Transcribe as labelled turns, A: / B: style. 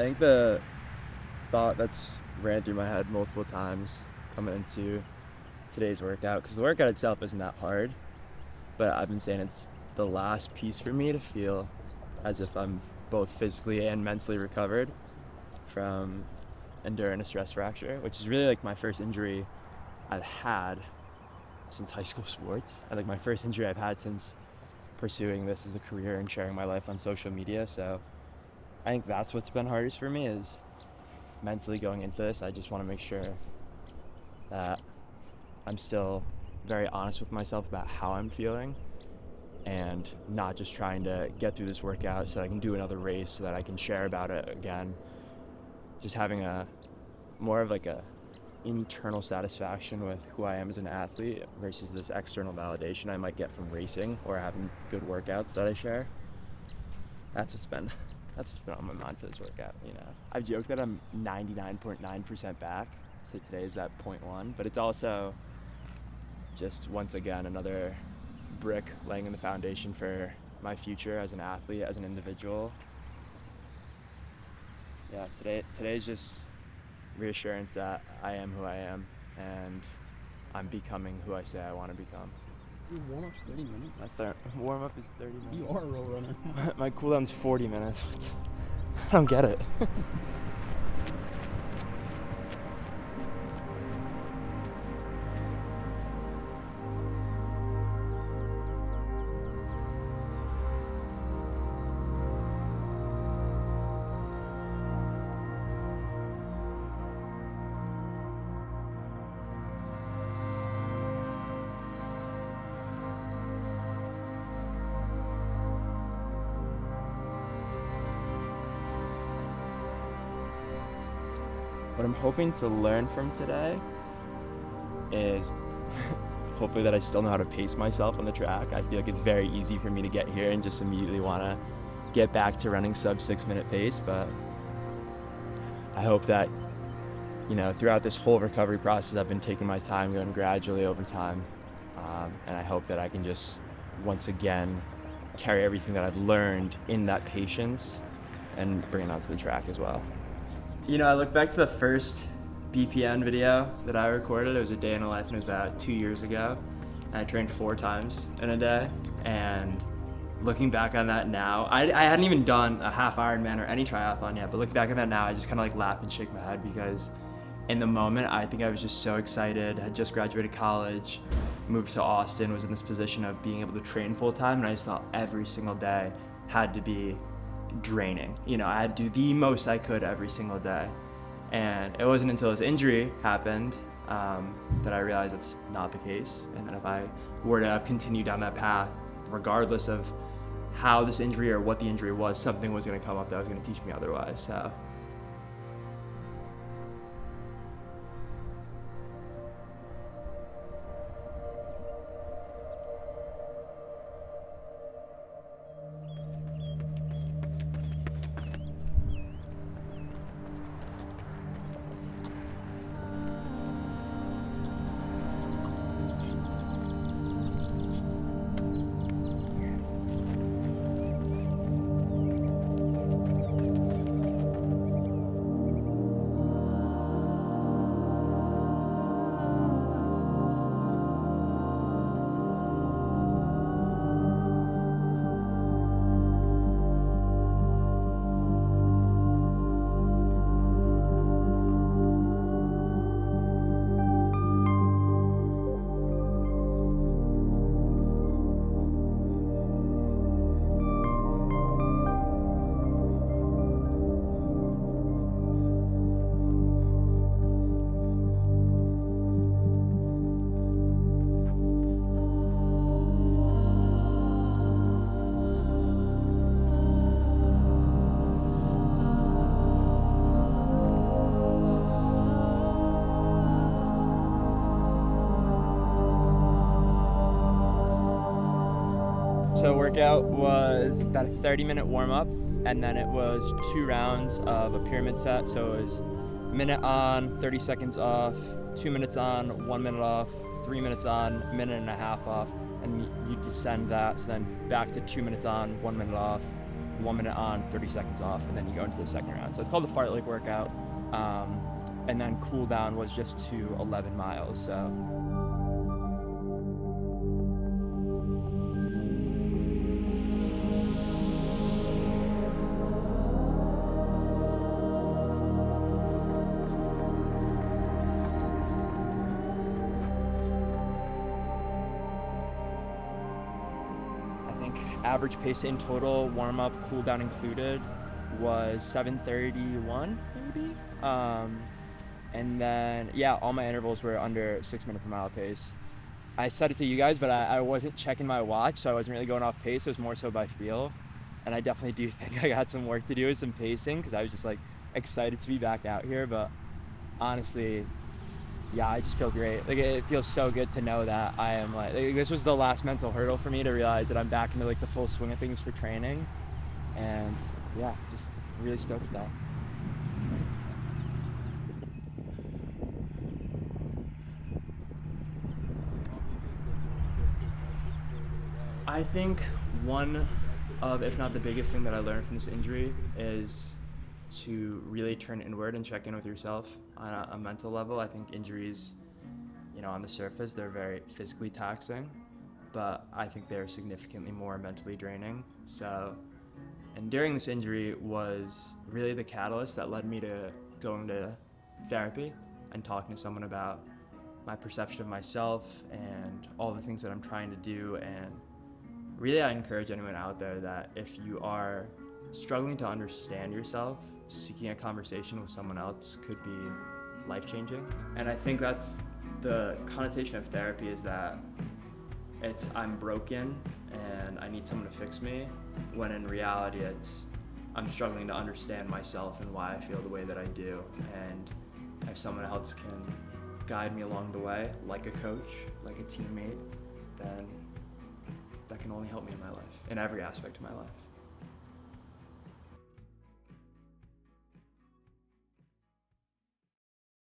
A: I think the thought that's ran through my head multiple times coming into today's workout, because the workout itself isn't that hard, but I've been saying it's the last piece for me to feel as if I'm both physically and mentally recovered from enduring a stress fracture, which is really like my first injury I've had since high school sports. I think my first injury I've had since pursuing this as a career and sharing my life on social media. So I think that's what's been hardest for me, is mentally going into this. I just want to make sure that I'm still very honest with myself about how I'm feeling and not just trying to get through this workout so I can do another race so that I can share about it again. Just having a more of like a internal satisfaction with who I am as an athlete versus this external validation I might get from racing or having good workouts that I share. That's what's been on my mind for this workout. I've joked that I'm 99.9% back, so today is that 0.1, but it's also just once again another brick laying in the foundation for my future as an athlete, as an individual. Yeah, today's just reassurance that I am who I am and I'm becoming who I say I want to become.
B: Your warm-up's 30 minutes?
A: My warm-up is 30 minutes.
B: You are a road runner.
A: My cooldown's 40 minutes. I don't get it. What I'm hoping to learn from today is hopefully that I still know how to pace myself on the track. I feel like it's very easy for me to get here and just immediately want to get back to running sub 6 minute pace, but I hope that, throughout this whole recovery process, I've been taking my time, going gradually over time, and I hope that I can just once again carry everything that I've learned in that patience and bring it onto the track as well. I look back to the first BPN video that I recorded. It was a day in a life, and it was about 2 years ago. And I trained 4 times in a day. And looking back on that now, I hadn't even done a half Ironman or any triathlon yet, but looking back on that now, I just kind of laugh and shake my head, because in the moment, I think I was just so excited. I had just graduated college, moved to Austin, was in this position of being able to train full time, and I just thought every single day had to be draining. I had to do the most I could every single day. And it wasn't until this injury happened that I realized that's not the case. And that if I were to have continued down that path, regardless of how this injury or what the injury was, something was going to come up that was going to teach me otherwise. So So workout was about a 30-minute warm-up, and then it was 2 rounds of a pyramid set. So it was minute on, 30 seconds off, 2 minutes on, 1 minute off, 3 minutes on, minute and a half off, and you descend that. So then back to 2 minutes on, 1 minute off, 1 minute on, 30 seconds off, and then you go into the second round. So it's called the fartlek workout. And then cool down was just to 11 miles. So. Average pace in total, warm up, cool down included, was 7:31 maybe. And then all my intervals were under 6 minute per mile pace. I said it to you guys, but I wasn't checking my watch, so I wasn't really going off pace. It was more so by feel. And I definitely do think I got some work to do with some pacing, because I was just like excited to be back out here. But honestly, I just feel great. Like, it feels so good to know that I am like this was the last mental hurdle for me to realize that I'm back into like the full swing of things for training, and just really stoked with that. I think one of, if not the biggest thing that I learned from this injury is to really turn inward and check in with yourself on a mental level. I think injuries, on the surface, they're very physically taxing, but I think they're significantly more mentally draining. So, and during this injury was really the catalyst that led me to going to therapy and talking to someone about my perception of myself and all the things that I'm trying to do. And really, I encourage anyone out there that if you are struggling to understand yourself, seeking a conversation with someone else could be life-changing. And I think that's the connotation of therapy, is that it's I'm broken and I need someone to fix me, when in reality it's I'm struggling to understand myself and why I feel the way that I do. And if someone else can guide me along the way, like a coach, like a teammate, then that can only help me in my life, in every aspect of my life.